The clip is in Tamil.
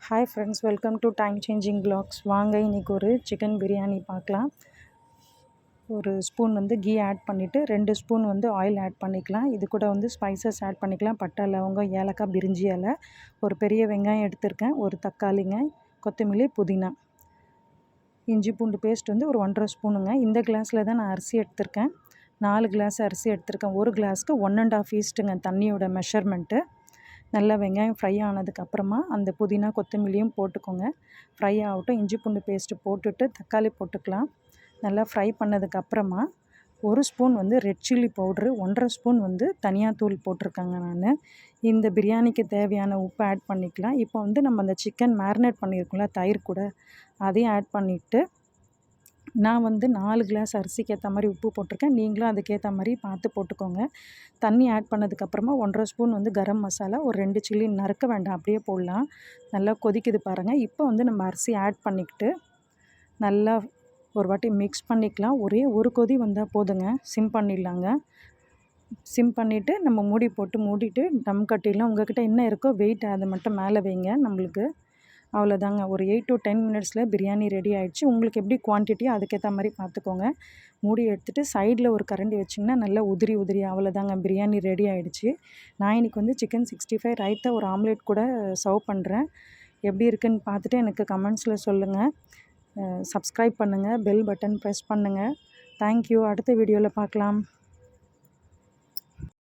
Hi friends, welcome to time changing vlogs. வாங்க இன்றைக்கி ஒரு சிக்கன் பிரியாணி பார்க்கலாம். ஒரு ஸ்பூன் கீ ஆட் பண்ணிவிட்டு 2 ஸ்பூன் ஆயில் ஆட் பண்ணிக்கலாம். இது கூட ஸ்பைசஸ் ஆட் பண்ணிக்கலாம். பட்டை, லவங்கம், ஏலக்காய், பிரிஞ்சி இலை, ஒரு பெரிய வெங்காயம் எடுத்திருக்கேன், ஒரு தக்காளிங்க, கொத்தமல்லி, புதினா, இஞ்சி பூண்டு பேஸ்ட் ஒரு 1.5 ஸ்பூனுங்க. இந்த கிளாஸில் தான் நான் அரிசி எடுத்திருக்கேன். 4 கிளாஸ் அரிசி எடுத்திருக்கேன். ஒரு கிளாஸ்க்கு 1.5 ஈஸ்ட்டுங்க தண்ணியோட மெஷர்மெண்ட்டு. நல்லா வெங்காயம் ஃப்ரை ஆனதுக்கப்புறமா அந்த புதினா கொத்தமல்லியும் போட்டுக்கோங்க. ஃப்ரை ஆகட்டும். இஞ்சி பூண்டு பேஸ்ட்டு போட்டுட்டு தக்காளி போட்டுக்கலாம். நல்லா ஃப்ரை பண்ணதுக்கப்புறமா 1 spoon red chilli powder, 1.5 spoon தனியாத்தூள் போட்டிருக்கேங்க நான். இந்த பிரியாணிக்கு தேவையான உப்பு ஆட் பண்ணிக்கலாம். இப்போ நம்ம அந்த சிக்கன் மேரினேட் பண்ணியிருக்கோம்ல தயிர் கூட, அதையும் ஆட் பண்ணிவிட்டு நான் 4 கிளாஸ் அரிசிக்கு ஏற்ற மாதிரி உப்பு போட்டிருக்கேன். நீங்களும் அதுக்கேற்ற மாதிரி பார்த்து போட்டுக்கோங்க. தண்ணி ஆட் பண்ணதுக்கப்புறமா 1.5 ஸ்பூன் கரம் மசாலா, ஒரு 2 சில்லி நறுக்க வேண்டாம், அப்படியே போடலாம். நல்லா கொதிக்குது பாருங்கள். இப்போ நம்ம அரிசி ஆட் பண்ணிக்கிட்டு நல்லா ஒரு வாட்டி மிக்ஸ் பண்ணிக்கலாம். ஒரே ஒரு கொதி வந்தால் போதுங்க, சிம் பண்ணிடலாங்க. சிம் பண்ணிவிட்டு நம்ம மூடி போட்டு மூடிட்டு டம் கட்டிடலாம். உங்கள்கிட்ட என்ன இருக்கோ வெயிட் அதை மட்டும் மேலே வைங்க. நம்மளுக்கு அவ்வளோதாங்க. ஒரு 8 to 10 மினிட்ஸில் பிரியாணி ரெடி ஆகிடுச்சு. உங்களுக்கு எப்படி குவான்டிட்டியோ அதுக்கேற்ற மாதிரி பார்த்துக்கோங்க. மூடி எடுத்துகிட்டு சைடில் ஒரு கரண்டி வச்சிங்கன்னா நல்லா உதிரி அவ்வளோதாங்க, பிரியாணி ரெடி ஆகிடுச்சு. நான் இன்றைக்கி சிக்கன் 65 ரைத்தா ஒரு ஆம்லேட் கூட சர்வ் பண்ணுறேன். எப்படி இருக்குன்னு பார்த்துட்டு எனக்கு கமெண்ட்ஸில் சொல்லுங்கள். சப்ஸ்கிரைப் பண்ணுங்கள், பெல் பட்டன் ப்ரெஸ் பண்ணுங்கள். தேங்க்யூ. அடுத்த வீடியோவில் பார்க்கலாம்.